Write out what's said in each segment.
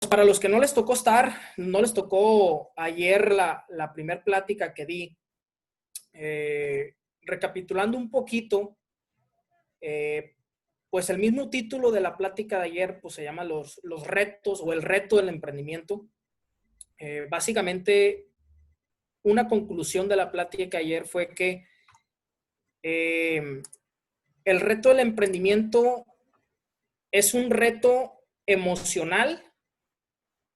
Para los que no les tocó no les tocó ayer la primera plática que di, recapitulando un poquito, pues el mismo título de la plática de ayer pues se llama los retos o el reto del emprendimiento. Básicamente, una conclusión de la plática de ayer fue que el reto del emprendimiento es un reto emocional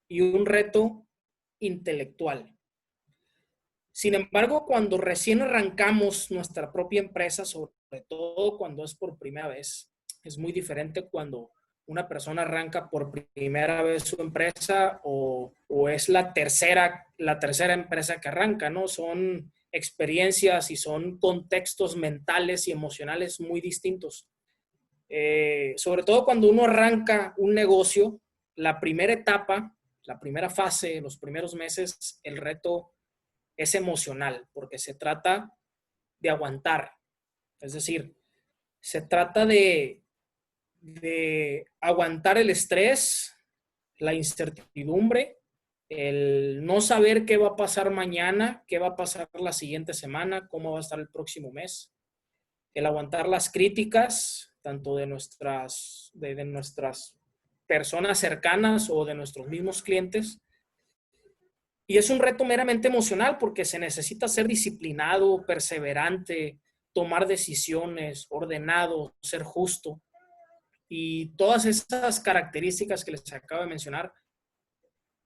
y un reto intelectual. Sin embargo, cuando recién arrancamos nuestra propia empresa, sobre todo cuando es por primera vez, es muy diferente cuando una persona arranca por primera vez su empresa o es la tercera empresa que arranca, ¿no? Son experiencias y son contextos mentales y emocionales muy distintos. Sobre todo cuando uno arranca un negocio, la primera etapa, la primera fase, los primeros meses, el reto es emocional, porque se trata de aguantar. Es decir, se trata de aguantar el estrés, la incertidumbre, el no saber qué va a pasar mañana, qué va a pasar la siguiente semana, cómo va a estar el próximo mes, el aguantar las críticas, tanto de nuestras personas cercanas o de nuestros mismos clientes. Y es un reto meramente emocional porque se necesita ser disciplinado, perseverante, tomar decisiones, ordenado, ser justo. Y todas esas características que les acabo de mencionar,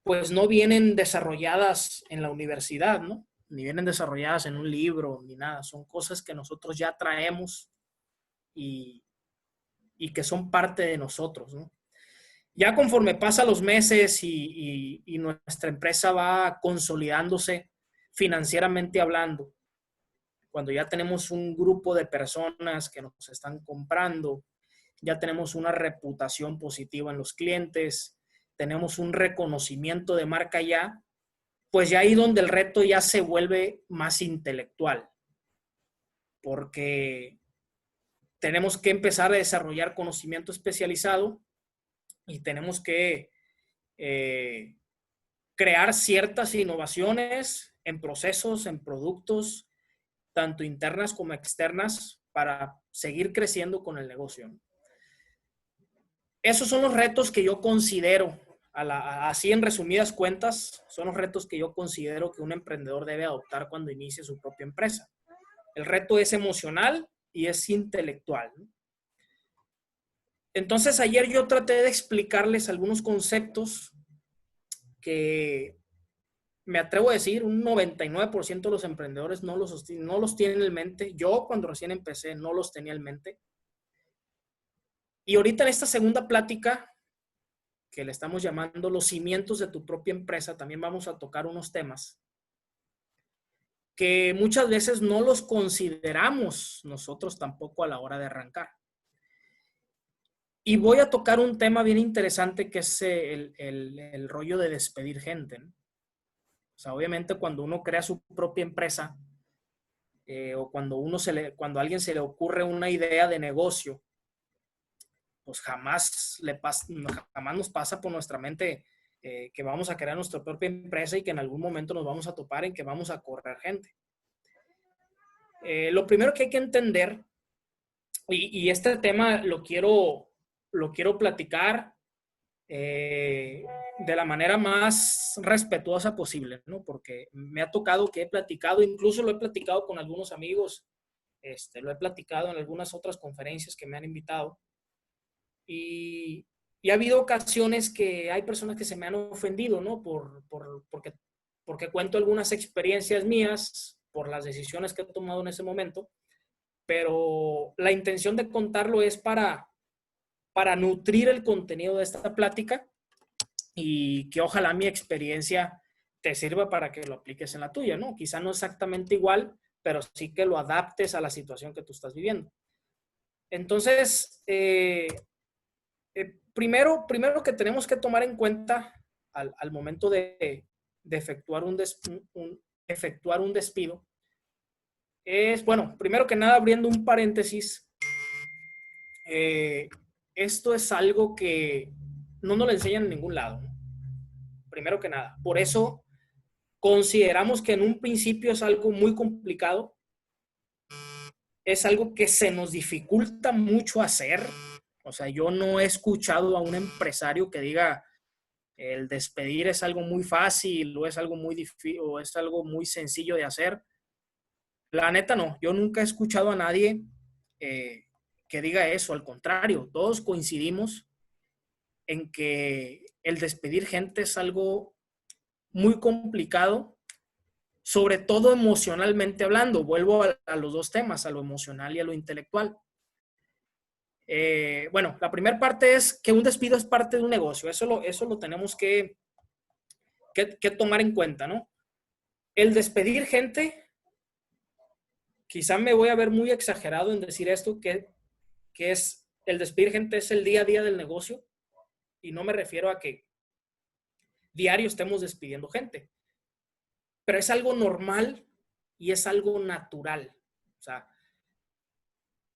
pues no vienen desarrolladas en la universidad, ¿no? Ni vienen desarrolladas en un libro, ni nada. Son cosas que nosotros ya traemos y, y que son parte de nosotros, ¿no? Ya conforme pasan los meses y nuestra empresa va consolidándose financieramente hablando, cuando ya tenemos un grupo de personas que nos están comprando, ya tenemos una reputación positiva en los clientes, tenemos un reconocimiento de marca ya, pues ya ahí donde el reto ya se vuelve más intelectual, porque tenemos que empezar a desarrollar conocimiento especializado y tenemos que crear ciertas innovaciones en procesos, en productos, tanto internas como externas, para seguir creciendo con el negocio. Esos son los retos que yo considero, así en resumidas cuentas, son los retos que yo considero que un emprendedor debe adoptar cuando inicie su propia empresa. El reto es emocional y es intelectual. Entonces, ayer yo traté de explicarles algunos conceptos que me atrevo a decir, un 99% de los emprendedores no los tienen en mente. Yo cuando recién empecé no los tenía en mente. Y ahorita en esta segunda plática, que le estamos llamando los cimientos de tu propia empresa, también vamos a tocar unos temas que muchas veces no los consideramos nosotros tampoco a la hora de arrancar. Y voy a tocar un tema bien interesante que es el rollo de despedir gente, ¿no? O sea, obviamente cuando uno crea su propia empresa o cuando a alguien se le ocurre una idea de negocio, pues jamás nos pasa por nuestra mente que vamos a crear nuestra propia empresa y que en algún momento nos vamos a topar en que vamos a correr gente. Lo primero que hay que entender, y este tema lo quiero platicar de la manera más respetuosa posible, ¿no? Porque me ha tocado que he platicado, incluso lo he platicado con algunos amigos, lo he platicado en algunas otras conferencias que me han invitado, y ha habido ocasiones que hay personas que se me han ofendido, ¿no? Porque cuento algunas experiencias mías por las decisiones que he tomado en ese momento, pero la intención de contarlo es para nutrir el contenido de esta plática y que ojalá mi experiencia te sirva para que lo apliques en la tuya, ¿no? Quizá no exactamente igual, pero sí que lo adaptes a la situación que tú estás viviendo. Entonces, primero que tenemos que tomar en cuenta al momento de efectuar efectuar un despido es, bueno, primero que nada, abriendo un paréntesis, esto es algo que no nos lo enseñan en ningún lado, ¿no? primero que nada. Por eso consideramos que en un principio es algo muy complicado, es algo que se nos dificulta mucho hacer. O sea, yo no he escuchado a un empresario que diga el despedir es algo muy fácil o es algo muy difícil o es algo muy sencillo de hacer. La neta no, yo nunca he escuchado a nadie eh, que diga eso, al contrario, todos coincidimos en que el despedir gente es algo muy complicado, sobre todo emocionalmente hablando. Vuelvo a los dos temas, a lo emocional y a lo intelectual. Bueno, la primera parte es que un despido es parte de un negocio, eso lo tenemos que tomar en cuenta, ¿no? El despedir gente, quizá me voy a ver muy exagerado en decir esto, que es el despedir gente es el día a día del negocio, y no me refiero a que diario estemos despidiendo gente, pero es algo normal y es algo natural. O sea,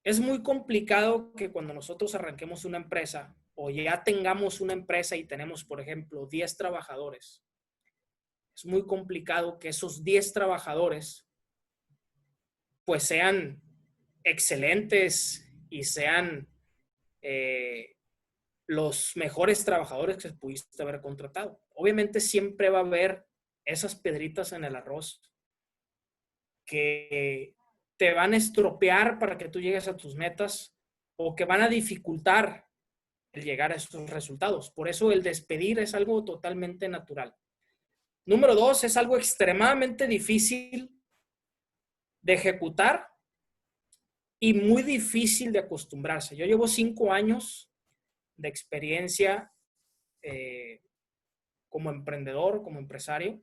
es muy complicado que cuando nosotros arranquemos una empresa o ya tengamos una empresa y tenemos, por ejemplo, 10 trabajadores, es muy complicado que esos 10 trabajadores pues sean excelentes y sean los mejores trabajadores que pudiste haber contratado. Obviamente siempre va a haber esas pedritas en el arroz que te van a estropear para que tú llegues a tus metas o que van a dificultar el llegar a esos resultados. Por eso el despedir es algo totalmente natural. Número dos, es algo extremadamente difícil de ejecutar y muy difícil de acostumbrarse. Yo llevo 5 años de experiencia como emprendedor, como empresario,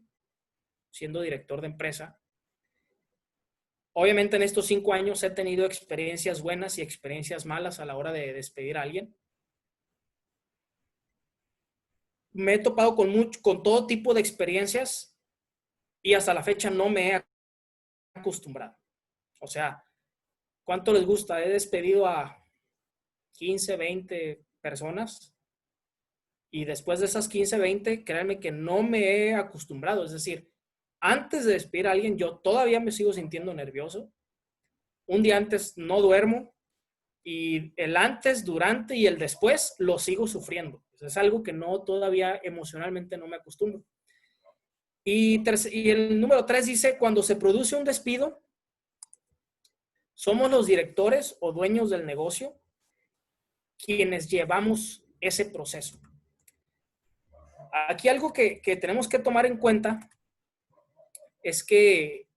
siendo director de empresa. Obviamente en estos 5 años he tenido experiencias buenas y experiencias malas a la hora de despedir a alguien. Me he topado con todo tipo de experiencias y hasta la fecha no me he acostumbrado. O sea, ¿cuánto les gusta? He despedido a 15, 20 personas y después de esas 15, 20, créanme que no me he acostumbrado. Es decir, antes de despedir a alguien, yo todavía me sigo sintiendo nervioso. Un día antes no duermo y el antes, durante y el después lo sigo sufriendo. Es algo que no todavía emocionalmente no me acostumbro. Y el número 3 dice, cuando se produce un despido, somos los directores o dueños del negocio quienes llevamos ese proceso. Aquí algo que tenemos que tomar en cuenta es que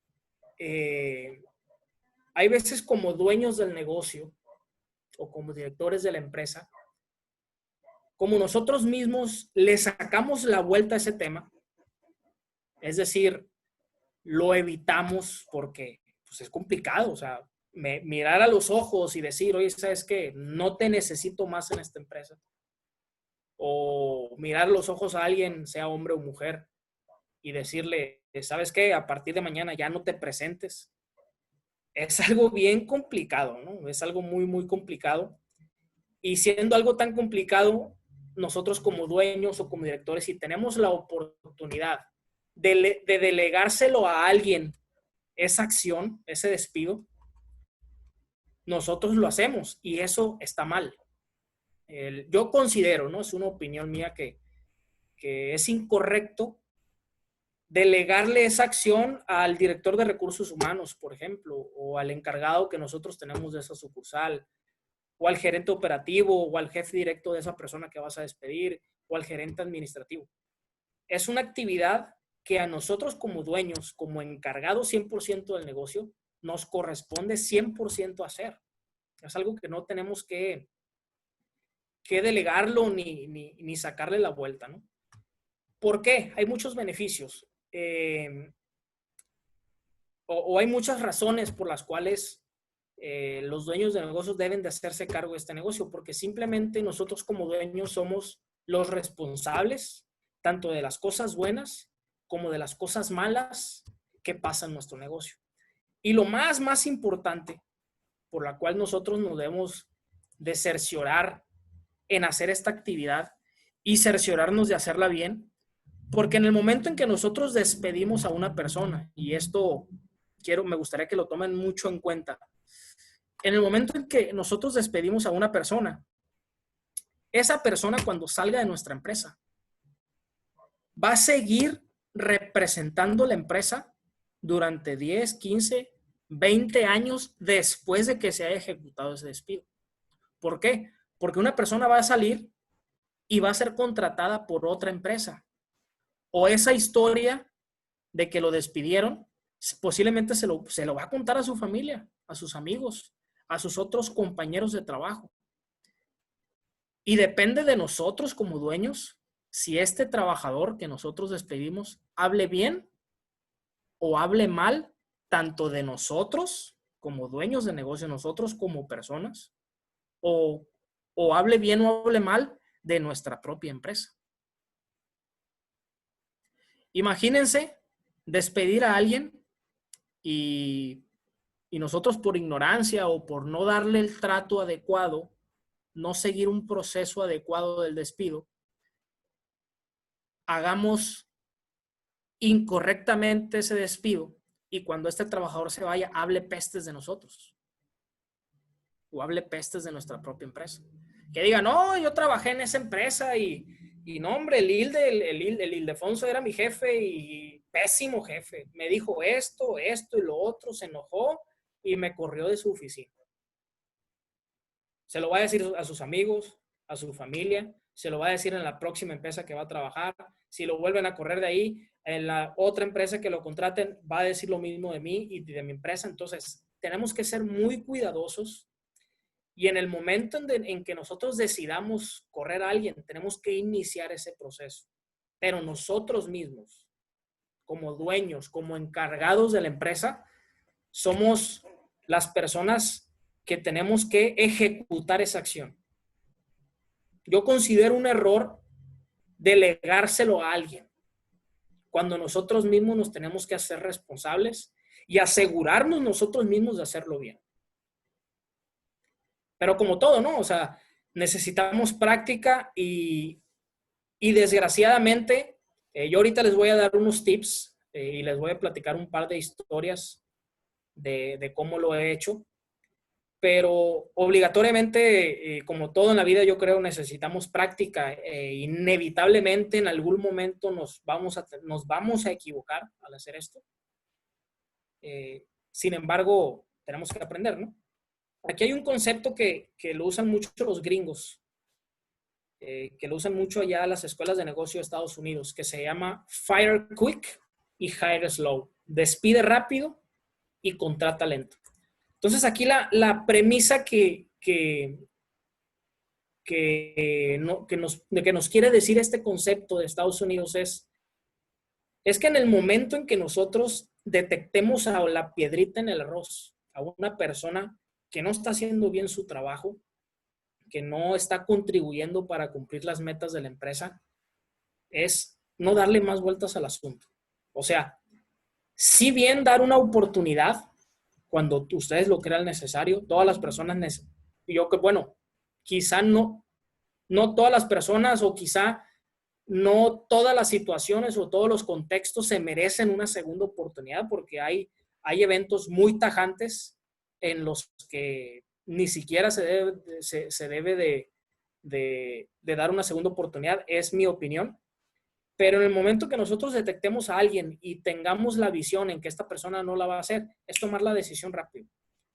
hay veces como dueños del negocio o como directores de la empresa, como nosotros mismos le sacamos la vuelta a ese tema, es decir, lo evitamos porque pues, es complicado, o sea, mirar a los ojos y decir, oye, ¿sabes qué? No te necesito más en esta empresa. O mirar los ojos a alguien, sea hombre o mujer, y decirle, ¿sabes qué? A partir de mañana ya no te presentes. Es algo bien complicado, ¿no? Es algo muy, muy complicado. Y siendo algo tan complicado, nosotros como dueños o como directores, si tenemos la oportunidad de delegárselo a alguien, esa acción, ese despido, nosotros lo hacemos y eso está mal. Yo considero, ¿no? Es una opinión mía que es incorrecto delegarle esa acción al director de recursos humanos, por ejemplo, o al encargado que nosotros tenemos de esa sucursal, o al gerente operativo, o al jefe directo de esa persona que vas a despedir, o al gerente administrativo. Es una actividad que a nosotros como dueños, como encargados 100% del negocio, nos corresponde 100% hacer. Es algo que no tenemos que delegarlo ni sacarle la vuelta, ¿no? ¿Por qué? Hay muchos beneficios. O hay muchas razones por las cuales los dueños de negocios deben de hacerse cargo de este negocio, porque simplemente nosotros como dueños somos los responsables tanto de las cosas buenas como de las cosas malas que pasan en nuestro negocio. Y lo más importante por la cual nosotros nos debemos de cerciorar en hacer esta actividad y cerciorarnos de hacerla bien, Porque en el momento en que nosotros despedimos a una persona, y esto me gustaría que lo tomen mucho en cuenta, en el momento en que nosotros despedimos a una persona, esa persona cuando salga de nuestra empresa va a seguir representando la empresa durante 10, 15, 20 años después de que se haya ejecutado ese despido. ¿Por qué? Porque una persona va a salir y va a ser contratada por otra empresa. O esa historia de que lo despidieron, posiblemente se lo va a contar a su familia, a sus amigos, a sus otros compañeros de trabajo. Y depende de nosotros como dueños si este trabajador que nosotros despedimos hable bien o hable mal, tanto de nosotros como dueños de negocio, nosotros como personas, o hable bien o hable mal de nuestra propia empresa. Imagínense despedir a alguien y nosotros por ignorancia o por no darle el trato adecuado, no seguir un proceso adecuado del despido, hagamos incorrectamente ese despido y cuando este trabajador se vaya, hable pestes de nosotros o hable pestes de nuestra propia empresa. Que diga, no, yo trabajé en esa empresa y no, hombre, el Ildefonso era mi jefe y pésimo jefe. Me dijo esto y lo otro, se enojó y me corrió de su oficina. Se lo va a decir a sus amigos, a su familia, se lo va a decir en la próxima empresa que va a trabajar. Si lo vuelven a correr de ahí, en la otra empresa que lo contraten va a decir lo mismo de mí y de mi empresa. Entonces, tenemos que ser muy cuidadosos y en el momento en que nosotros decidamos correr a alguien, tenemos que iniciar ese proceso. Pero nosotros mismos, como dueños, como encargados de la empresa, somos las personas que tenemos que ejecutar esa acción. Yo considero un error delegárselo a alguien, cuando nosotros mismos nos tenemos que hacer responsables y asegurarnos nosotros mismos de hacerlo bien. Pero como todo, ¿no? O sea, necesitamos práctica y desgraciadamente, yo ahorita les voy a dar unos tips y les voy a platicar un par de historias de cómo lo he hecho. Pero obligatoriamente, como todo en la vida, yo creo necesitamos práctica. Inevitablemente en algún momento nos vamos a equivocar al hacer esto. Sin embargo, tenemos que aprender, ¿no? Aquí hay un concepto que lo usan mucho los gringos, que lo usan mucho allá las escuelas de negocio de Estados Unidos, que se llama Fire Quick y Hire Slow. Despide rápido y contrata lento. Entonces aquí la premisa que nos quiere decir este concepto de Estados Unidos es que en el momento en que nosotros detectemos a la piedrita en el arroz, a una persona que no está haciendo bien su trabajo, que no está contribuyendo para cumplir las metas de la empresa, es no darle más vueltas al asunto. O sea, si bien dar una oportunidad cuando ustedes lo crean necesario, todas las personas, quizá no todas las personas o quizá no todas las situaciones o todos los contextos se merecen una segunda oportunidad porque hay eventos muy tajantes en los que ni siquiera se debe de dar una segunda oportunidad, es mi opinión. Pero en el momento que nosotros detectemos a alguien y tengamos la visión en que esta persona no la va a hacer, es tomar la decisión rápido,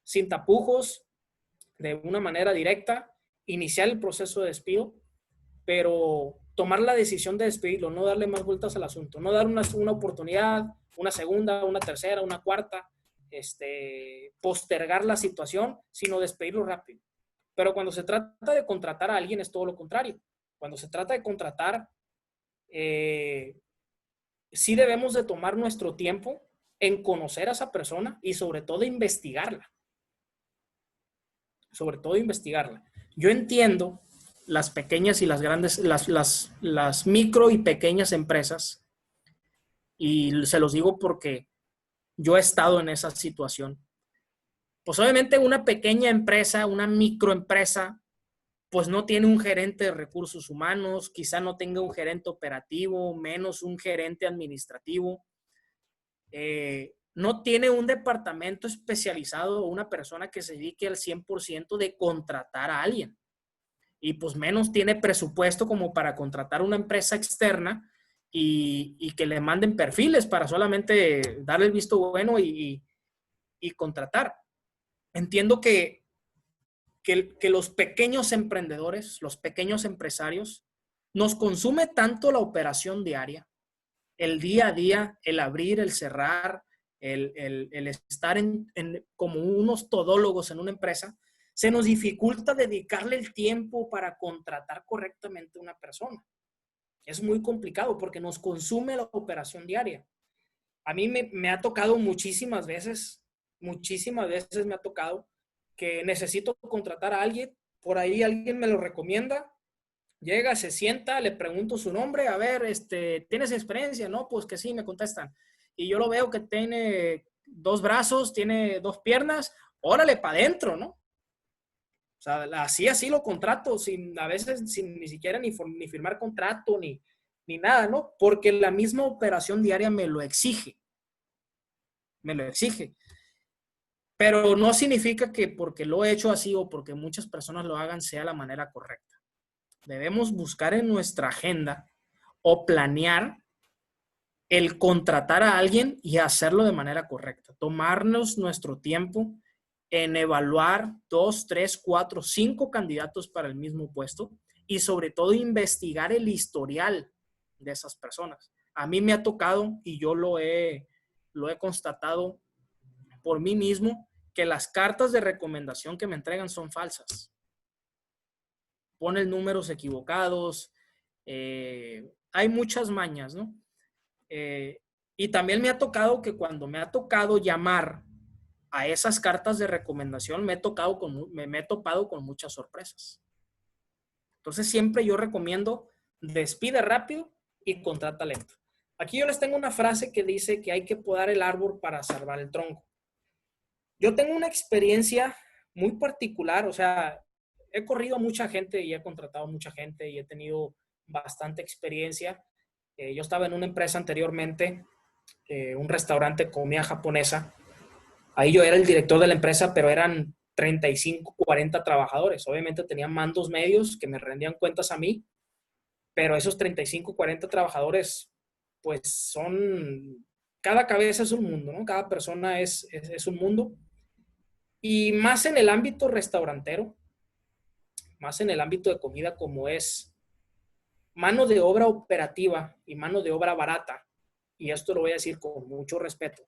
sin tapujos, de una manera directa, iniciar el proceso de despido, pero tomar la decisión de despedirlo, no darle más vueltas al asunto, no dar una oportunidad, una segunda, una tercera, una cuarta, postergar la situación, sino despedirlo rápido. Pero cuando se trata de contratar a alguien es todo lo contrario. Cuando se trata de contratar, sí debemos de tomar nuestro tiempo en conocer a esa persona y sobre todo investigarla. Yo entiendo las pequeñas y las grandes, las micro y pequeñas empresas, y se los digo porque yo he estado en esa situación. Pues obviamente una pequeña empresa, una microempresa, pues no tiene un gerente de recursos humanos, quizá no tenga un gerente operativo, menos un gerente administrativo. No tiene un departamento especializado o una persona que se dedique al 100% de contratar a alguien. Y pues menos tiene presupuesto como para contratar una empresa externa y que le manden perfiles para solamente darle el visto bueno y contratar. Entiendo que los pequeños emprendedores, los pequeños empresarios, nos consume tanto la operación diaria, el día a día, el abrir, el cerrar, el estar como unos todólogos en una empresa, se nos dificulta dedicarle el tiempo para contratar correctamente a una persona. Es muy complicado porque nos consume la operación diaria. A mí me ha tocado muchísimas veces me ha tocado que necesito contratar a alguien, por ahí alguien me lo recomienda, llega, se sienta, le pregunto su nombre, a ver, ¿tienes experiencia? No, pues que sí, me contestan. Y yo lo veo que tiene 2 brazos, tiene 2 piernas, órale, para adentro, ¿no? O sea, así lo contrato, a veces sin ni siquiera ni firmar contrato, ni nada, ¿no? Porque la misma operación diaria me lo exige. Me lo exige. Pero no significa que porque lo he hecho así o porque muchas personas lo hagan sea la manera correcta. Debemos buscar en nuestra agenda o planear el contratar a alguien y hacerlo de manera correcta. Tomarnos nuestro tiempo en evaluar 2, 3, 4, 5 candidatos para el mismo puesto y sobre todo investigar el historial de esas personas. A mí me ha tocado y yo lo he constatado por mí mismo que las cartas de recomendación que me entregan son falsas. Ponen números equivocados, hay muchas mañas, ¿no? Y también me ha tocado que cuando me ha tocado llamar a esas cartas de recomendación, me he topado con muchas sorpresas. Entonces siempre yo recomiendo despide rápido y contrata lento. Aquí yo les tengo una frase que dice que hay que podar el árbol para salvar el tronco. Yo tengo una experiencia muy particular, o sea, he corrido a mucha gente y he contratado a mucha gente y he tenido bastante experiencia. Yo estaba en una empresa anteriormente, un restaurante de comida japonesa. Ahí yo era el director de la empresa, pero eran 35, 40 trabajadores. Obviamente tenían mandos medios que me rendían cuentas a mí, pero esos 35, 40 trabajadores, pues cada cabeza es un mundo, ¿no? Cada persona es un mundo. Y más en el ámbito restaurantero, más en el ámbito de comida, como es mano de obra operativa y mano de obra barata, y esto lo voy a decir con mucho respeto,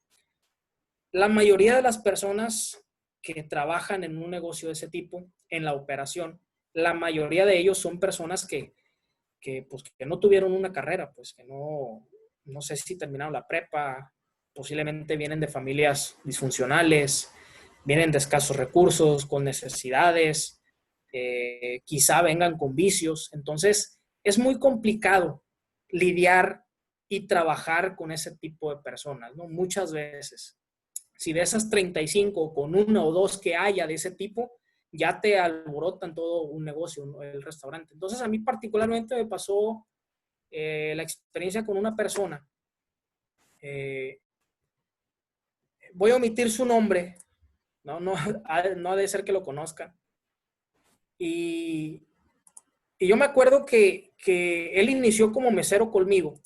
la mayoría de las personas que trabajan en un negocio de ese tipo, en la operación, la mayoría de ellos son personas pues, que no tuvieron una carrera, pues que no sé si terminaron la prepa, posiblemente vienen de familias disfuncionales, vienen de escasos recursos, con necesidades, quizá vengan con vicios. Entonces, es muy complicado lidiar y trabajar con ese tipo de personas, ¿no? Muchas veces. Si de esas 35 con una o dos que haya de ese tipo, ya te alborotan todo un negocio, ¿no? El restaurante. Entonces, a mí particularmente me pasó la experiencia con una persona. Voy a omitir su nombre, no ha de ser que lo conozca. Y yo me acuerdo que él inició como mesero conmigo.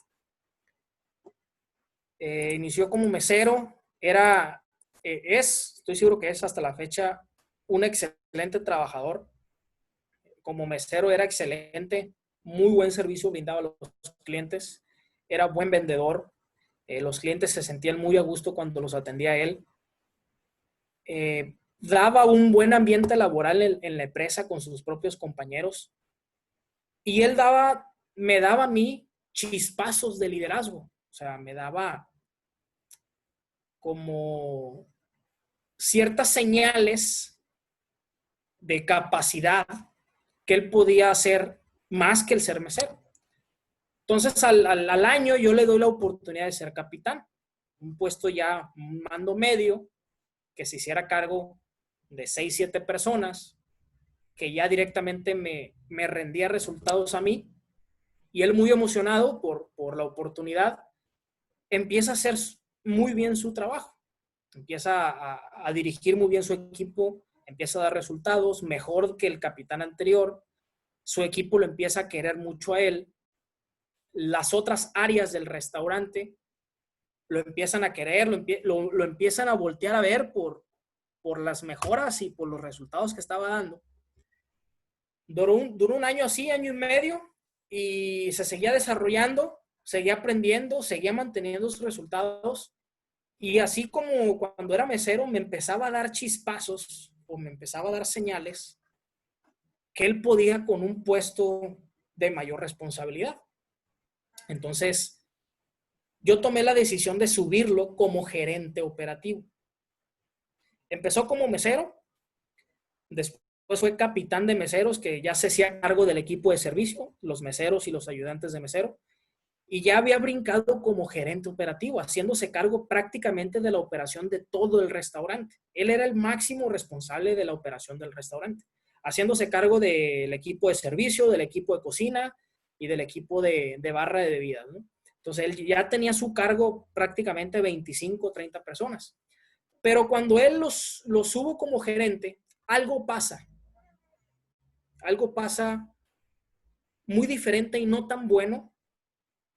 Inició como mesero, estoy seguro que es hasta la fecha un excelente trabajador. Como mesero era excelente, muy buen servicio brindaba a los clientes, era buen vendedor, los clientes se sentían muy a gusto cuando los atendía él. Daba un buen ambiente laboral en la empresa con sus propios compañeros y él me daba a mí chispazos de liderazgo, o sea, me daba como ciertas señales de capacidad que él podía hacer más que el ser mesero. Entonces, al año yo le doy la oportunidad de ser capitán, un puesto ya, un mando medio, que se hiciera cargo de 6, 7 personas. que ya directamente me rendía resultados a mí, y él muy emocionado por la oportunidad, empieza a hacer muy bien su trabajo, empieza a dirigir muy bien su equipo, empieza a dar resultados mejor que el capitán anterior, su equipo lo empieza a querer mucho a él, las otras áreas del restaurante lo empiezan a querer, lo empiezan a voltear a ver por las mejoras y por los resultados que estaba dando. Duró un año así, año y medio, y se seguía desarrollando, seguía aprendiendo, seguía manteniendo sus resultados. Y así como cuando era mesero, me empezaba a dar chispazos o me empezaba a dar señales que él podía con un puesto de mayor responsabilidad. Entonces, yo tomé la decisión de subirlo como gerente operativo. Empezó como mesero, después fue capitán de meseros, que ya se hacía cargo del equipo de servicio, los meseros y los ayudantes de mesero, y ya había brincado como gerente operativo, haciéndose cargo prácticamente de la operación de todo el restaurante. Él era el máximo responsable de la operación del restaurante, haciéndose cargo del equipo de servicio, del equipo de cocina y del equipo de barra de bebidas, ¿no? Entonces él ya tenía a su cargo prácticamente 25 o 30 personas. Pero cuando él los subo como gerente, algo pasa. Algo pasa muy diferente y no tan bueno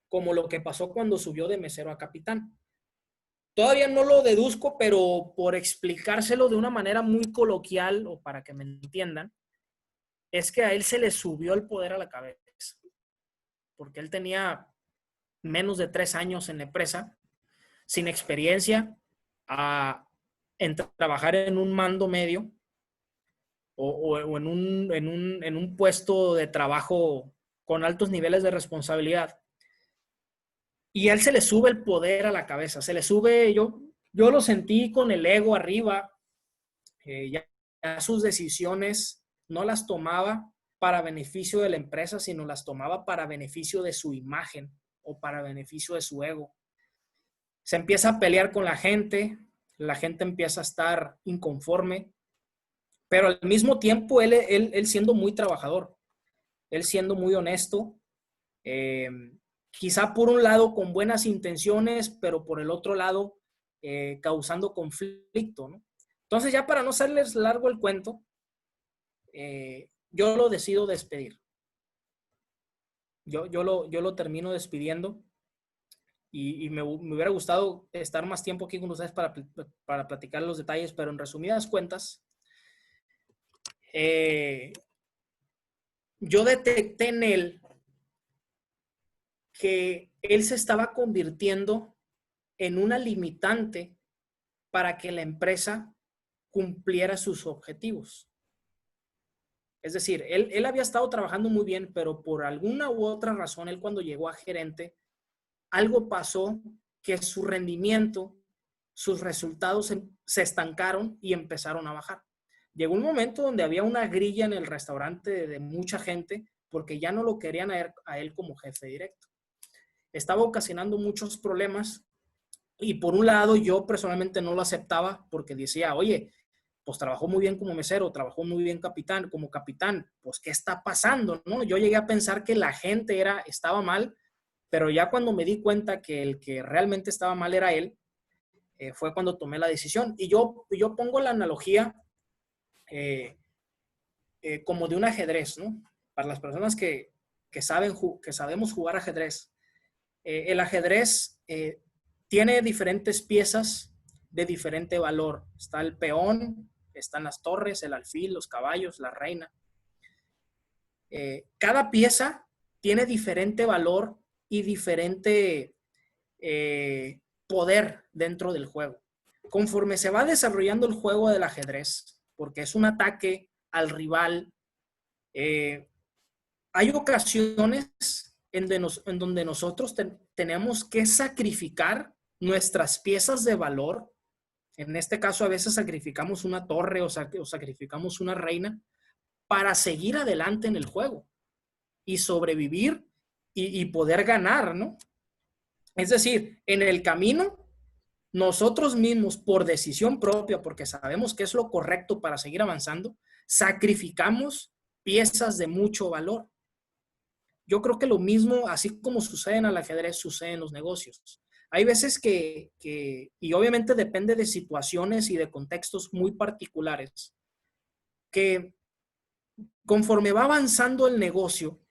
como lo que pasó cuando subió de mesero a capitán. Todavía no lo deduzco, pero por explicárselo de una manera muy coloquial o para que me entiendan, es que a él se le subió el poder a la cabeza, porque él tenía menos de 3 años en la empresa, sin experiencia, en trabajar en un mando medio o en un puesto de trabajo con altos niveles de responsabilidad. Y a él se le sube el poder a la cabeza, se le sube, yo lo sentí con el ego arriba, ya sus decisiones no las tomaba para beneficio de la empresa, sino las tomaba para beneficio de su imagen o para beneficio de su ego. Se empieza a pelear con la gente empieza a estar inconforme, pero al mismo tiempo él siendo muy trabajador, él siendo muy honesto, quizá por un lado con buenas intenciones, pero por el otro lado causando conflicto, ¿no? Entonces, ya para no hacerles largo el cuento, yo lo decido despedir. Yo lo termino despidiendo y me hubiera gustado estar más tiempo aquí con ustedes para platicar los detalles, pero en resumidas cuentas, yo detecté en él que él se estaba convirtiendo en una limitante para que la empresa cumpliera sus objetivos. Es decir, él había estado trabajando muy bien, pero por alguna u otra razón, él cuando llegó a gerente, algo pasó que su rendimiento, sus resultados se estancaron y empezaron a bajar. Llegó un momento donde había una grilla en el restaurante de mucha gente porque ya no lo querían a él como jefe directo. Estaba ocasionando muchos problemas y por un lado yo personalmente no lo aceptaba porque decía, oye, pues trabajó muy bien como mesero, trabajó muy bien como capitán, pues ¿qué está pasando? ¿No? Yo llegué a pensar que la gente estaba mal, pero ya cuando me di cuenta que el que realmente estaba mal era él, fue cuando tomé la decisión. Y yo pongo la analogía como de un ajedrez, ¿no? Para las personas que sabemos jugar ajedrez. El ajedrez tiene diferentes piezas de diferente valor. Está el peón, están las torres, el alfil, los caballos, la reina. Cada pieza tiene diferente valor y diferente poder dentro del juego. Conforme se va desarrollando el juego del ajedrez, porque es un ataque al rival, hay ocasiones en donde nosotros tenemos que sacrificar nuestras piezas de valor. En este caso, a veces sacrificamos una torre o sacrificamos una reina para seguir adelante en el juego y sobrevivir y poder ganar, ¿no? Es decir, en el camino, nosotros mismos, por decisión propia, porque sabemos que es lo correcto para seguir avanzando, sacrificamos piezas de mucho valor. Yo creo que lo mismo, así como sucede en el ajedrez, sucede en los negocios. Hay veces y obviamente depende de situaciones y de contextos muy particulares, que conforme va avanzando el negocio,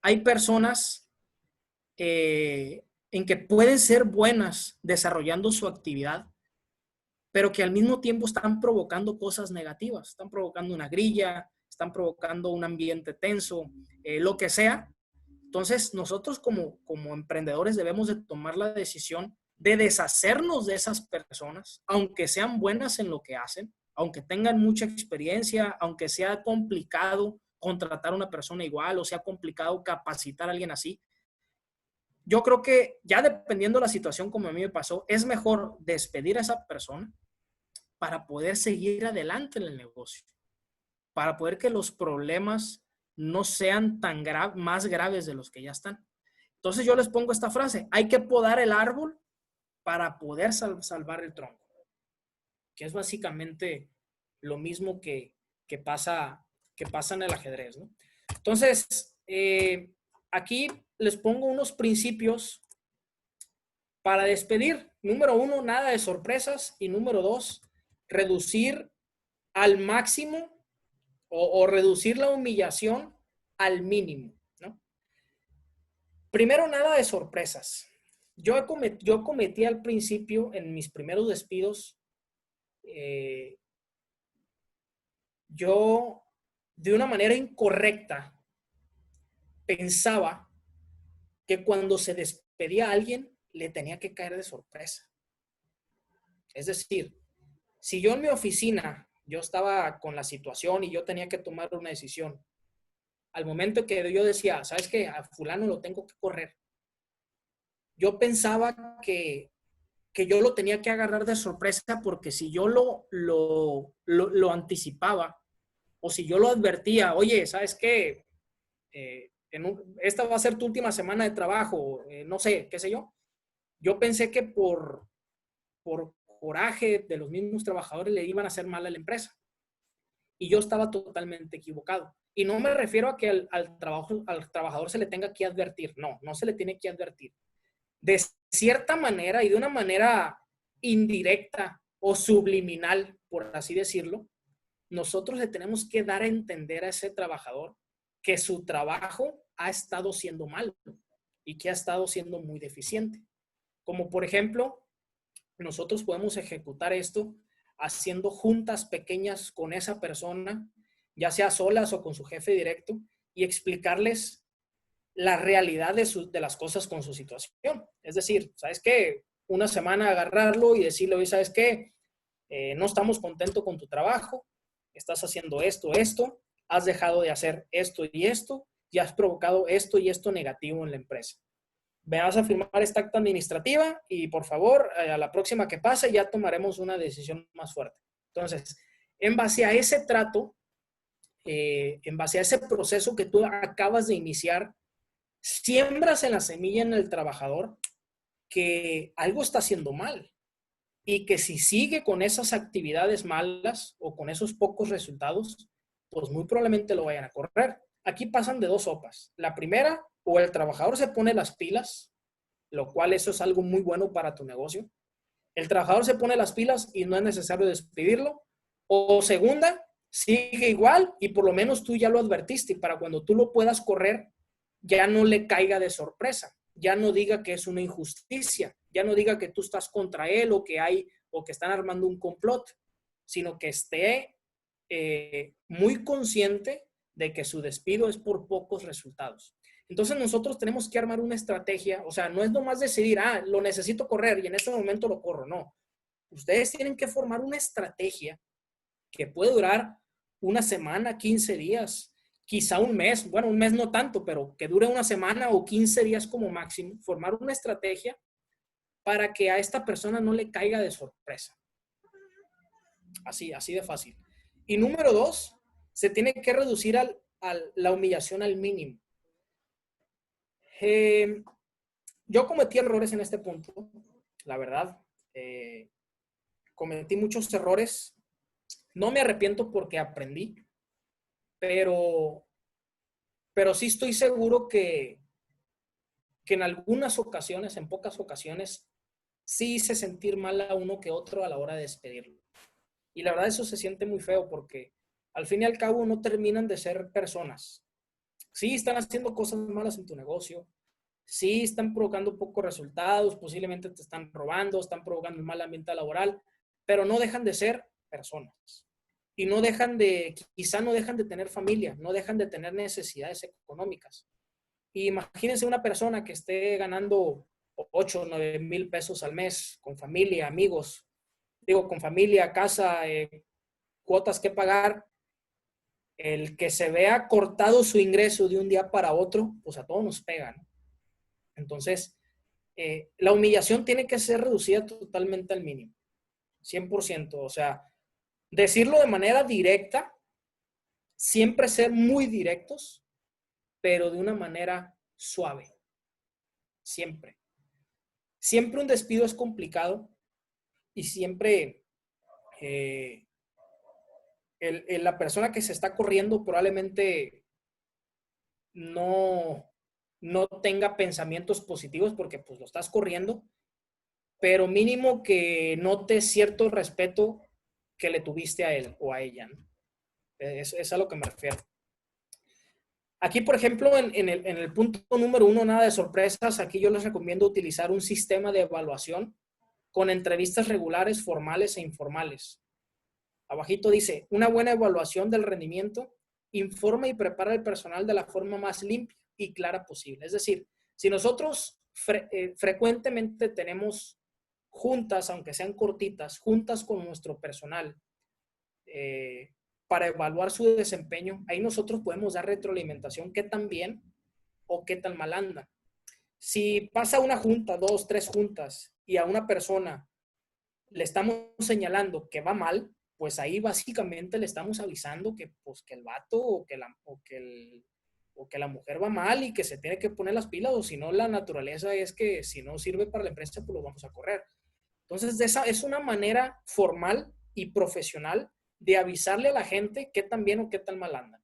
hay personas en que pueden ser buenas desarrollando su actividad, pero que al mismo tiempo están provocando cosas negativas, están provocando una grilla, están provocando un ambiente tenso, lo que sea. Entonces, nosotros como emprendedores debemos de tomar la decisión de deshacernos de esas personas, aunque sean buenas en lo que hacen, aunque tengan mucha experiencia, aunque sea complicado contratar a una persona igual o sea complicado capacitar a alguien así. Yo creo que ya dependiendo de la situación como a mí me pasó, es mejor despedir a esa persona para poder seguir adelante en el negocio, para poder que los problemas no sean más graves de los que ya están. Entonces yo les pongo esta frase: hay que podar el árbol para poder salvar el tronco, que es básicamente lo mismo que pasa en el ajedrez, ¿no? Entonces, aquí les pongo unos principios para despedir. Número 1, nada de sorpresas. Y número 2, reducir al máximo o reducir la humillación al mínimo, ¿no? Primero, nada de sorpresas. Yo cometí al principio, en mis primeros despidos, yo de una manera incorrecta pensaba que cuando se despedía a alguien le tenía que caer de sorpresa. Es decir, si yo en mi oficina, yo estaba con la situación y yo tenía que tomar una decisión, al momento que yo decía, ¿sabes qué? A fulano lo tengo que correr. Yo pensaba que yo lo tenía que agarrar de sorpresa, porque si yo lo anticipaba o si yo lo advertía, oye, ¿sabes qué? Esta va a ser tu última semana de trabajo, no sé, qué sé yo. Yo pensé que por coraje de los mismos trabajadores le iban a hacer mal a la empresa. Y yo estaba totalmente equivocado. Y no me refiero a que al trabajador se le tenga que advertir. No, no se le tiene que advertir. De cierta manera y de una manera indirecta o subliminal, por así decirlo, nosotros le tenemos que dar a entender a ese trabajador que su trabajo ha estado siendo malo y que ha estado siendo muy deficiente. Como por ejemplo, nosotros podemos ejecutar esto haciendo juntas pequeñas con esa persona, ya sea solas o con su jefe directo, y explicarles la realidad de las cosas con su situación. Es decir, ¿sabes qué? Una semana agarrarlo y decirle, oye, ¿sabes qué? No estamos contentos con tu trabajo, estás haciendo esto, has dejado de hacer esto y has provocado esto y esto negativo en la empresa. Me vas a firmar esta acta administrativa y por favor, a la próxima que pase ya tomaremos una decisión más fuerte. Entonces, en base a ese trato, en base a ese proceso que tú acabas de iniciar, siembras en la semilla en el trabajador que algo está haciendo mal y que si sigue con esas actividades malas o con esos pocos resultados, pues muy probablemente lo vayan a correr. Aquí pasan de dos sopas. La primera, o el trabajador se pone las pilas, lo cual eso es algo muy bueno para tu negocio. El trabajador se pone las pilas y no es necesario despedirlo. O segunda, sigue igual y por lo menos tú ya lo advertiste, y para cuando tú lo puedas correr, ya no le caiga de sorpresa, ya no diga que es una injusticia, ya no diga que tú estás contra él o que están armando un complot, sino que esté muy consciente de que su despido es por pocos resultados. Entonces nosotros tenemos que armar una estrategia, o sea, no es nomás decidir, lo necesito correr y en este momento lo corro, no. Ustedes tienen que formar una estrategia que puede durar una semana, 15 días, quizá un mes, bueno, un mes no tanto, pero que dure una semana o 15 días como máximo, formar una estrategia para que a esta persona no le caiga de sorpresa. Así de fácil. Y número 2, se tiene que reducir la humillación al mínimo. Yo cometí errores en este punto, la verdad. Cometí muchos errores No me arrepiento porque aprendí, pero, pero sí estoy seguro que en algunas ocasiones, en pocas ocasiones, sí hice sentir mal a uno que otro a la hora de despedirlo. Y la verdad eso se siente muy feo porque al fin y al cabo no terminan de ser personas. Sí están haciendo cosas malas en tu negocio, sí están provocando pocos resultados, posiblemente te están robando, están provocando un mal ambiente laboral, pero no dejan de ser personas. Y no dejan de, quizá no dejan de tener familia, no dejan de tener necesidades económicas. Y imagínense una persona que esté ganando 8 o 9 mil pesos al mes, con familia, amigos, digo, con familia, casa, cuotas que pagar, el que se vea cortado su ingreso de un día para otro, pues a todos nos pegan. Entonces, la humillación tiene que ser reducida totalmente al mínimo, 100%. O sea, decirlo de manera directa, siempre ser muy directos, pero de una manera suave, siempre. Siempre un despido es complicado y siempre eh, la persona que se está corriendo probablemente no, no tenga pensamientos positivos porque pues lo estás corriendo, pero mínimo que note cierto respeto que le tuviste a él o a ella, ¿no? Es a lo que me refiero. Aquí, por ejemplo, en el punto número 1, nada de sorpresas, aquí yo les recomiendo utilizar un sistema de evaluación con entrevistas regulares, formales e informales. Abajito dice, una buena evaluación del rendimiento informa y prepara al personal de la forma más limpia y clara posible. Es decir, si nosotros frecuentemente tenemos juntas, aunque sean cortitas, juntas con nuestro personal eh, para evaluar su desempeño, ahí nosotros podemos dar retroalimentación, qué tan bien o qué tan mal anda. Si pasa una junta, 2, 3 juntas y a una persona le estamos señalando que va mal, pues ahí básicamente le estamos avisando que, pues, que el vato o que la mujer va mal y que se tiene que poner las pilas, o si no, la naturaleza es que si no sirve para la empresa, pues lo vamos a correr. Entonces, esa es una manera formal y profesional de avisarle a la gente qué tan bien o qué tan mal andan.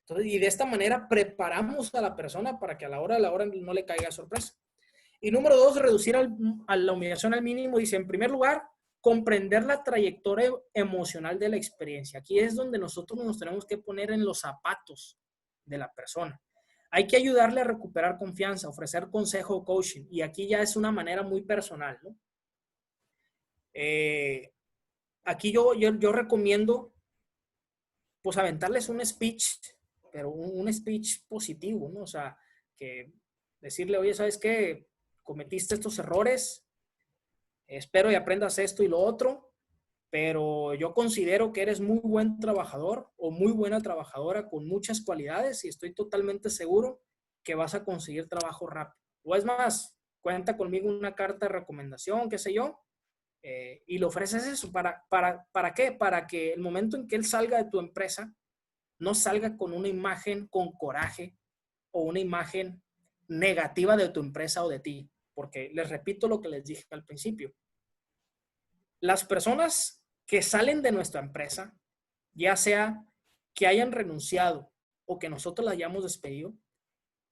Entonces, y de esta manera preparamos a la persona para que a la hora no le caiga sorpresa. Y número 2, reducir a la humillación al mínimo. Dice, en primer lugar, comprender la trayectoria emocional de la experiencia. Aquí es donde nosotros nos tenemos que poner en los zapatos de la persona. Hay que ayudarle a recuperar confianza, ofrecer consejo o coaching. Y aquí ya es una manera muy personal, ¿no? Aquí yo recomiendo, pues, aventarles un speech, pero un speech positivo, ¿no? O sea, que decirle, oye, ¿sabes qué? Cometiste estos errores, espero y aprendas esto y lo otro, pero yo considero que eres muy buen trabajador o muy buena trabajadora con muchas cualidades y estoy totalmente seguro que vas a conseguir trabajo rápido. O es más, cuenta conmigo una carta de recomendación, qué sé yo, y le ofreces eso. ¿Para qué? Para que el momento en que él salga de tu empresa, no salga con una imagen con coraje o una imagen negativa de tu empresa o de ti. Porque les repito lo que les dije al principio. Las personas que salen de nuestra empresa, ya sea que hayan renunciado o que nosotros la hayamos despedido,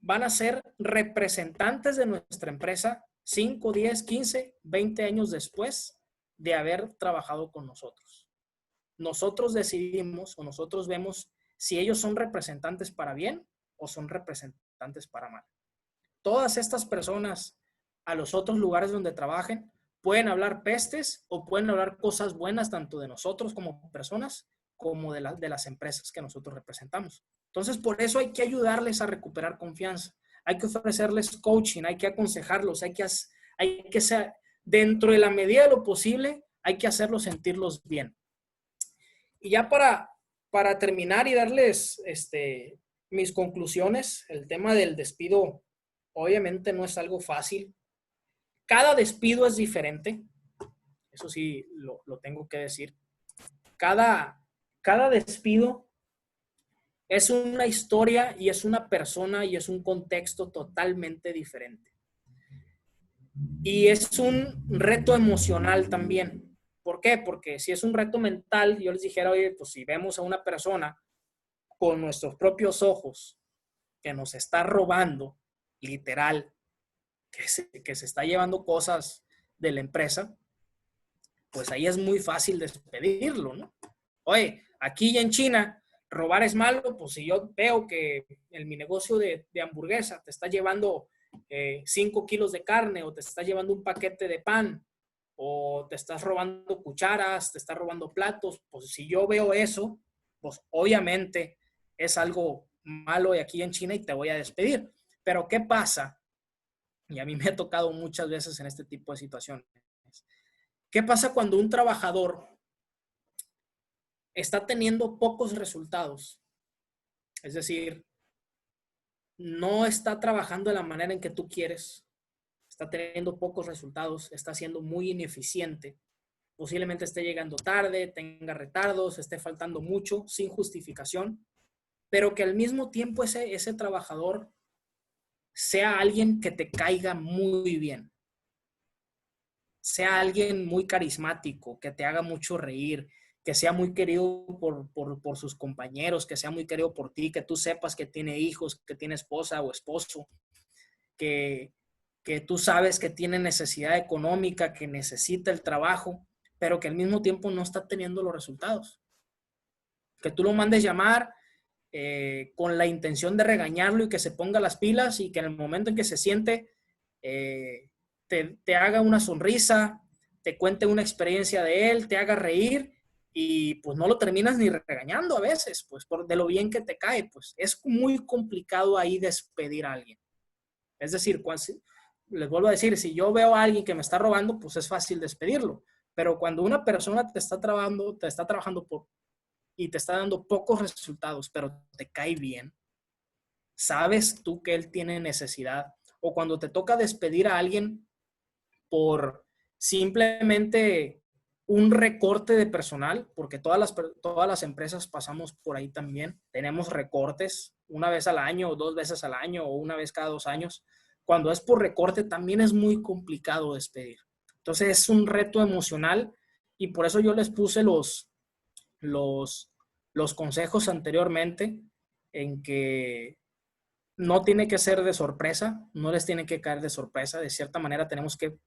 van a ser representantes de nuestra empresa 5, 10, 15, 20 años después de haber trabajado con nosotros. Nosotros decidimos o nosotros vemos si ellos son representantes para bien o son representantes para mal. Todas estas personas a los otros lugares donde trabajen pueden hablar pestes o pueden hablar cosas buenas tanto de nosotros como personas como de las empresas que nosotros representamos. Entonces, por eso hay que ayudarles a recuperar confianza. Hay que ofrecerles coaching, hay que aconsejarlos, hay que ser, dentro de la medida de lo posible, hay que hacerlos sentirlos bien. Y ya para terminar y darles mis conclusiones, el tema del despido obviamente no es algo fácil. Cada despido es diferente, eso sí lo tengo que decir. Cada despido es una historia y es una persona y es un contexto totalmente diferente. Y es un reto emocional también. ¿Por qué? Porque si es un reto mental, yo les dijera, oye, pues si vemos a una persona con nuestros propios ojos que nos está robando, literal, que se está llevando cosas de la empresa, pues ahí es muy fácil despedirlo, ¿no? Oye, aquí ya en China, robar es malo, pues si yo veo que en mi negocio de hamburguesa te está llevando 5 kilos de carne o te está llevando un paquete de pan o te estás robando cucharas, te estás robando platos, pues si yo veo eso, pues obviamente es algo malo aquí en China y te voy a despedir. Pero ¿qué pasa? Y a mí me ha tocado muchas veces en este tipo de situaciones. ¿Qué pasa cuando un trabajador está teniendo pocos resultados? Es decir, no está trabajando de la manera en que tú quieres, está teniendo pocos resultados, está siendo muy ineficiente, posiblemente esté llegando tarde, tenga retardos, esté faltando mucho sin justificación, pero que al mismo tiempo ese trabajador sea alguien que te caiga muy bien, sea alguien muy carismático, que te haga mucho reír, que sea muy querido por sus compañeros, que sea muy querido por ti, que tú sepas que tiene hijos, que tiene esposa o esposo, que, que tú sabes que tiene necesidad económica, que necesita el trabajo, pero que al mismo tiempo no está teniendo los resultados. Que tú lo mandes llamar con la intención de regañarlo y que se ponga las pilas y que en el momento en que se siente te haga una sonrisa, te cuente una experiencia de él, te haga reír y pues no lo terminas ni regañando a veces, pues de lo bien que te cae, pues es muy complicado ahí despedir a alguien. Es decir, les vuelvo a decir, si yo veo a alguien que me está robando, pues es fácil despedirlo. Pero cuando una persona te está trabajando y te está dando pocos resultados, pero te cae bien, sabes tú que él tiene necesidad, o cuando te toca despedir a alguien por simplemente un recorte de personal, porque todas las empresas pasamos por ahí también, tenemos recortes una vez al año o 2 veces al año o una vez cada 2 años. Cuando es por recorte también es muy complicado despedir. Entonces es un reto emocional y por eso yo les puse los consejos anteriormente en que no tiene que ser de sorpresa, no les tiene que caer de sorpresa. De cierta manera tenemos que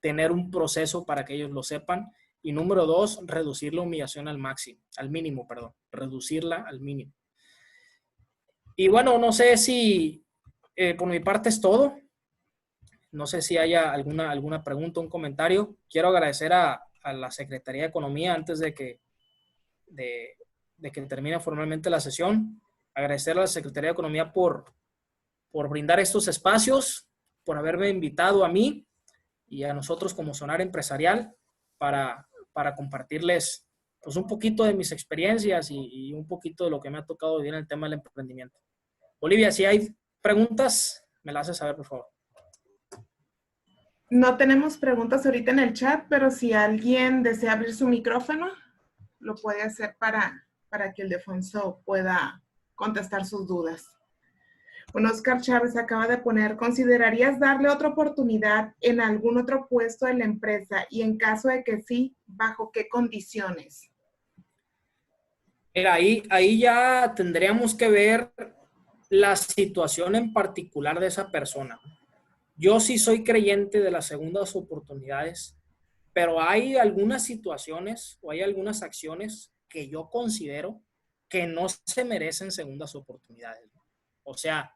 tener un proceso para que ellos lo sepan. Y número 2, reducir la humillación al mínimo, reducirla al mínimo. Y bueno, no sé si por mi parte es todo. No sé si haya alguna pregunta, un comentario. Quiero agradecer a la Secretaría de Economía antes de que termine formalmente la sesión. Agradecer a la Secretaría de Economía por brindar estos espacios, por haberme invitado a mí y a nosotros como Sonar Empresarial para compartirles pues un poquito de mis experiencias y un poquito de lo que me ha tocado vivir en el tema del emprendimiento. Olivia, si hay preguntas, me las haces saber, por favor. No tenemos preguntas ahorita en el chat, pero si alguien desea abrir su micrófono, lo puede hacer para que Ildefonso pueda contestar sus dudas. Bueno, Oscar Chávez acaba de poner, ¿considerarías darle otra oportunidad en algún otro puesto de la empresa? Y en caso de que sí, ¿bajo qué condiciones? Mira, ahí ya tendríamos que ver la situación en particular de esa persona. Yo sí soy creyente de las segundas oportunidades, pero hay algunas situaciones o hay algunas acciones que yo considero que no se merecen segundas oportunidades. O sea,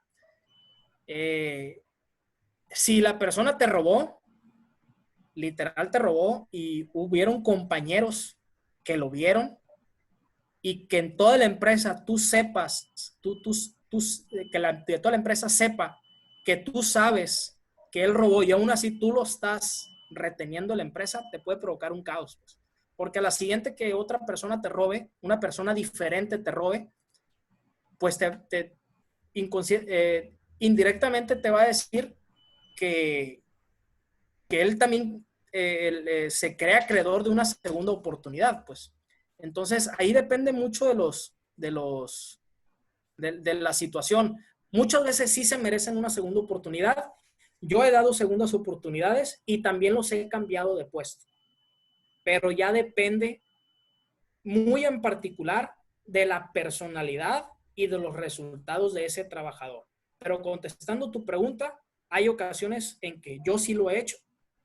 si la persona te robó, literal te robó y hubieron compañeros que lo vieron y que en toda la empresa tú sepas, que toda la empresa sepa que tú sabes que él robó y aún así tú lo estás reteniendo la empresa, te puede provocar un caos. Pues. Porque a la siguiente que otra persona te robe, una persona diferente te robe, pues indirectamente te va a decir que él también se crea acreedor de una segunda oportunidad, pues. Entonces, ahí depende mucho de la situación. Muchas veces sí se merecen una segunda oportunidad. Yo he dado segundas oportunidades y también los he cambiado de puesto. pero ya depende muy en particular de la personalidad y de los resultados de ese trabajador. Pero contestando tu pregunta, hay ocasiones en que yo sí lo he hecho,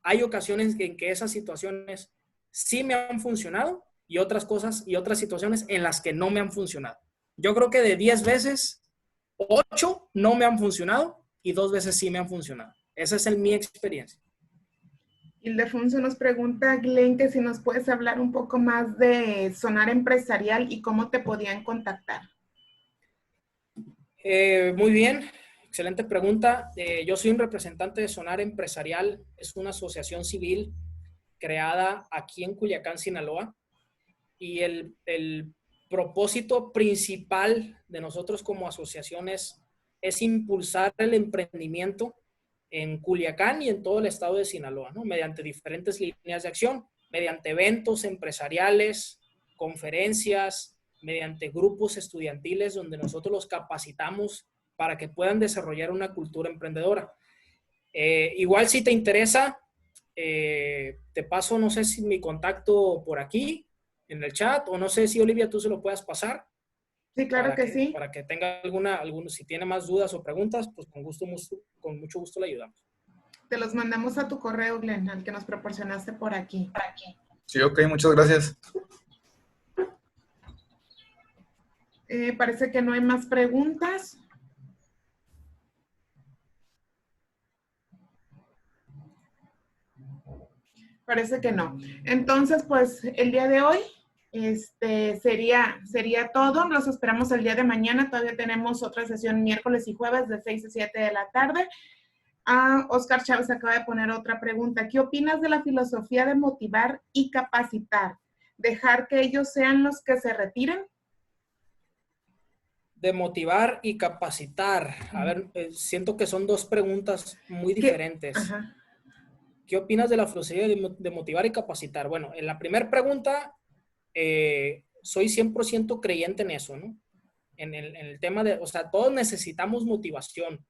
hay ocasiones en que esas situaciones sí me han funcionado y otras cosas y otras situaciones en las que no me han funcionado. Yo creo que de 10 veces, 8 no me han funcionado y 2 veces sí me han funcionado. Esa es mi experiencia. Ildefonso nos pregunta, Glenn, que si nos puedes hablar un poco más de Sonar Empresarial y cómo te podían contactar. Muy bien, excelente pregunta. Yo soy un representante de Sonar Empresarial. Es una asociación civil creada aquí en Culiacán, Sinaloa. Y el propósito principal de nosotros como asociación es impulsar el emprendimiento en Culiacán y en todo el estado de Sinaloa, ¿no? Mediante diferentes líneas de acción, mediante eventos empresariales, conferencias, mediante grupos estudiantiles donde nosotros los capacitamos para que puedan desarrollar una cultura emprendedora. Igual si te interesa, te paso, no sé si mi contacto por aquí, en el chat, o no sé si Olivia tú se lo puedas pasar. Sí, claro que sí. Para que tenga alguna, si tiene más dudas o preguntas, pues con mucho gusto le ayudamos. Te los mandamos a tu correo, Glenn, al que nos proporcionaste por aquí. Sí, ok, muchas gracias. Parece que no hay más preguntas. Parece que no. Entonces, pues, el día de hoy sería todo. Los esperamos el día de mañana. Todavía tenemos otra sesión miércoles y jueves de 6 a 7 de la tarde. Oscar Chávez acaba de poner otra pregunta. ¿Qué opinas de la filosofía de motivar y capacitar? ¿Dejar que ellos sean los que se retiren? De motivar y capacitar. A ver, siento que son dos preguntas muy diferentes. Ajá. ¿Qué opinas de la filosofía de motivar y capacitar? Bueno, en la primera pregunta, soy 100% creyente en eso, ¿no? En el tema de, o sea, todos necesitamos motivación.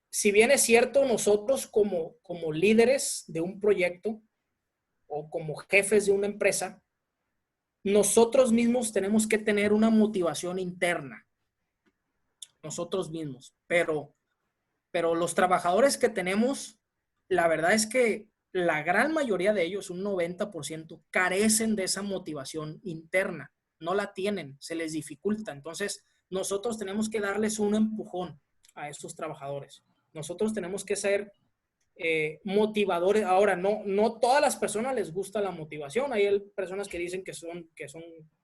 Si bien es cierto, nosotros como líderes de un proyecto o como jefes de una empresa, nosotros mismos tenemos que tener una motivación interna. Nosotros mismos. Pero los trabajadores que tenemos, la verdad es que la gran mayoría de ellos, un 90%, carecen de esa motivación interna. No la tienen, se les dificulta. Entonces, nosotros tenemos que darles un empujón a estos trabajadores. Nosotros tenemos que ser motivadores. Ahora, no todas las personas les gusta la motivación. Hay personas que dicen que son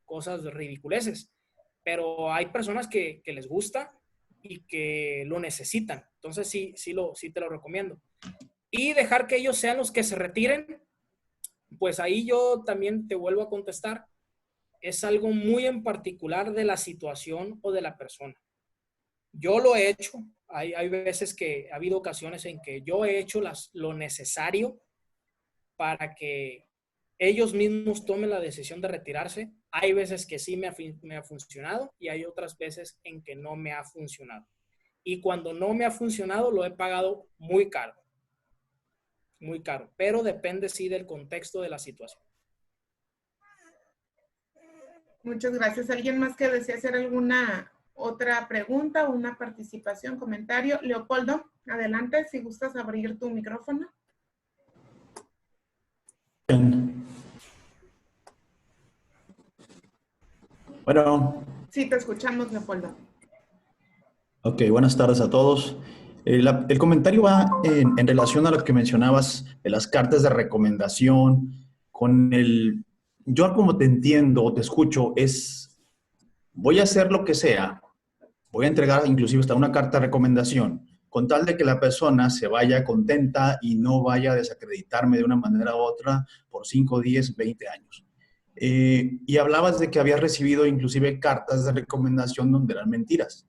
cosas ridiculeces, pero hay personas que les gusta y que lo necesitan. Entonces, sí te lo recomiendo. Y dejar que ellos sean los que se retiren, pues ahí yo también te vuelvo a contestar. Es algo muy en particular de la situación o de la persona. Yo lo he hecho. Hay veces que ha habido ocasiones en que yo he hecho lo necesario para que ellos mismos tomen la decisión de retirarse. Hay veces que sí me ha funcionado y hay otras veces en que no me ha funcionado. Y cuando no me ha funcionado, lo he pagado muy caro. Muy caro. Pero depende, sí, del contexto de la situación. Muchas gracias. ¿Alguien más que desea hacer alguna otra pregunta o una participación, comentario? Leopoldo, adelante, si gustas abrir tu micrófono. Bueno. Sí, te escuchamos, Leopoldo. Ok, buenas tardes a todos. El comentario va en relación a lo que mencionabas de las cartas de recomendación. Yo como te entiendo o te escucho voy a hacer lo que sea, voy a entregar inclusive hasta una carta de recomendación, con tal de que la persona se vaya contenta y no vaya a desacreditarme de una manera u otra por 5, 10, 20 años. Y hablabas de que habías recibido inclusive cartas de recomendación donde eran mentiras.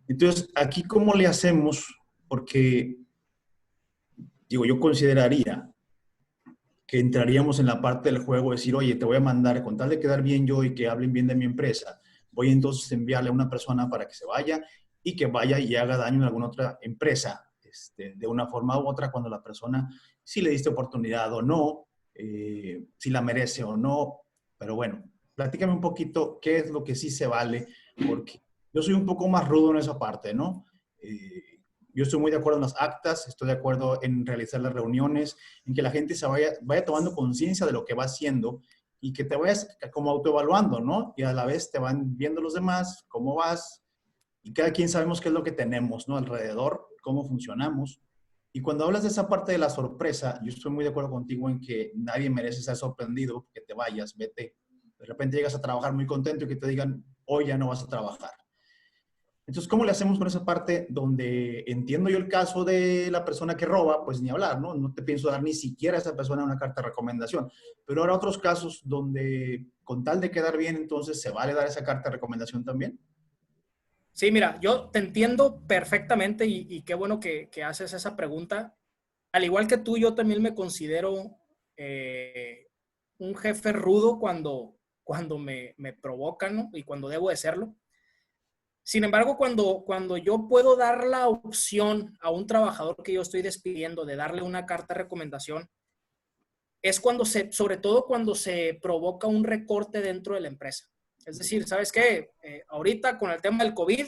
Entonces, aquí, ¿cómo le hacemos? Porque, digo, yo consideraría que entraríamos en la parte del juego, decir, oye, te voy a mandar, con tal de quedar bien yo y que hablen bien de mi empresa, voy entonces a enviarle a una persona para que se vaya y que vaya y haga daño en alguna otra empresa, de una forma u otra, cuando la persona, si le diste oportunidad o no, si la merece o no. Pero bueno, platícame un poquito qué es lo que sí se vale, porque yo soy un poco más rudo en esa parte, ¿no? Yo estoy muy de acuerdo en las actas, estoy de acuerdo en realizar las reuniones, en que la gente se vaya tomando conciencia de lo que va haciendo y que te vayas como autoevaluando, ¿no? Y a la vez te van viendo los demás, cómo vas, y cada quien sabemos qué es lo que tenemos, ¿no? Alrededor, cómo funcionamos. Y cuando hablas de esa parte de la sorpresa, yo estoy muy de acuerdo contigo en que nadie merece ser sorprendido, que te vayas, vete. De repente llegas a trabajar muy contento y que te digan, hoy ya no vas a trabajar. Entonces, ¿cómo le hacemos con esa parte donde entiendo yo el caso de la persona que roba? Pues ni hablar, ¿no? No te pienso dar ni siquiera a esa persona una carta de recomendación. Pero ahora otros casos donde con tal de quedar bien, entonces, ¿se vale dar esa carta de recomendación también? Sí, mira, yo te entiendo perfectamente y qué bueno que haces esa pregunta. Al igual que tú, yo también me considero un jefe rudo cuando me provocan, ¿no? Y cuando debo de serlo. Sin embargo, cuando yo puedo dar la opción a un trabajador que yo estoy despidiendo de darle una carta de recomendación, es sobre todo cuando se provoca un recorte dentro de la empresa. Es decir, ¿sabes qué? Ahorita con el tema del COVID,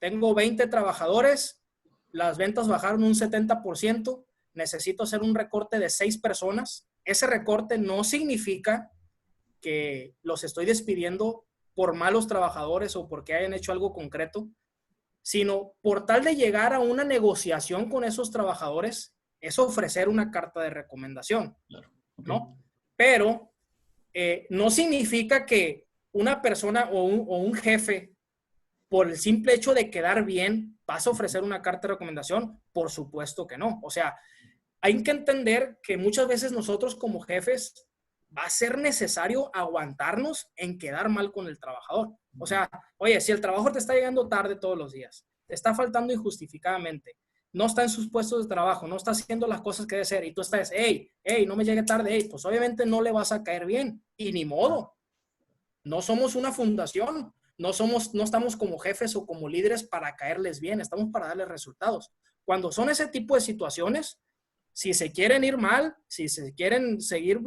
tengo 20 trabajadores, las ventas bajaron un 70%, necesito hacer un recorte de 6 personas. Ese recorte no significa que los estoy despidiendo por malos trabajadores o porque hayan hecho algo concreto, sino por tal de llegar a una negociación con esos trabajadores, es ofrecer una carta de recomendación, Claro. Okay. ¿no? Pero no significa que una persona o un jefe, por el simple hecho de quedar bien, vas a ofrecer una carta de recomendación. Por supuesto que no. O sea, hay que entender que muchas veces nosotros como jefes va a ser necesario aguantarnos en quedar mal con el trabajador. O sea, oye, si el trabajador te está llegando tarde todos los días, te está faltando injustificadamente, no está en sus puestos de trabajo, no está haciendo las cosas que debe ser, y tú estás, hey, no me llegue tarde, hey, pues obviamente no le vas a caer bien, y ni modo. No somos una fundación, no estamos como jefes o como líderes para caerles bien, estamos para darles resultados. Cuando son ese tipo de situaciones, si se quieren ir mal, si se quieren seguir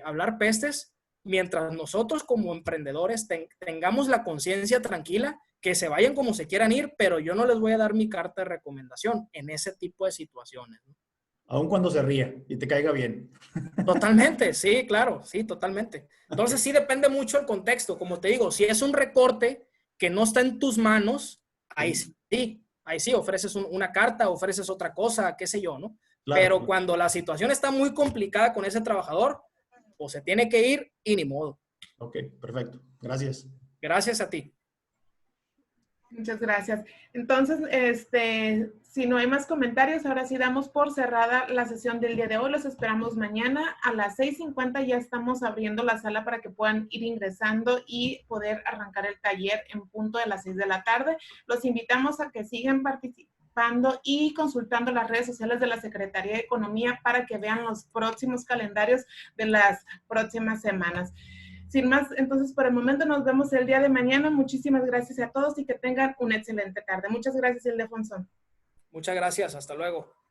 hablar pestes, mientras nosotros como emprendedores tengamos la conciencia tranquila, que se vayan como se quieran ir, pero yo no les voy a dar mi carta de recomendación en ese tipo de situaciones, ¿no? Aun cuando se ría y te caiga bien. Totalmente, sí, claro, sí, totalmente. Entonces sí depende mucho el contexto. Como te digo, si es un recorte que no está en tus manos, ahí sí, ofreces una carta, ofreces otra cosa, qué sé yo, ¿no? Claro. Pero cuando la situación está muy complicada con ese trabajador, pues se tiene que ir y ni modo. Ok, perfecto. Gracias. Gracias a ti. Muchas gracias. Entonces, si no hay más comentarios, ahora sí damos por cerrada la sesión del día de hoy. Los esperamos mañana a las 6:50. Ya estamos abriendo la sala para que puedan ir ingresando y poder arrancar el taller en punto de las 6 de la tarde. Los invitamos a que sigan participando y consultando las redes sociales de la Secretaría de Economía para que vean los próximos calendarios de las próximas semanas. Sin más, entonces por el momento nos vemos el día de mañana. Muchísimas gracias a todos y que tengan una excelente tarde. Muchas gracias, Ildefonso. Muchas gracias. Hasta luego.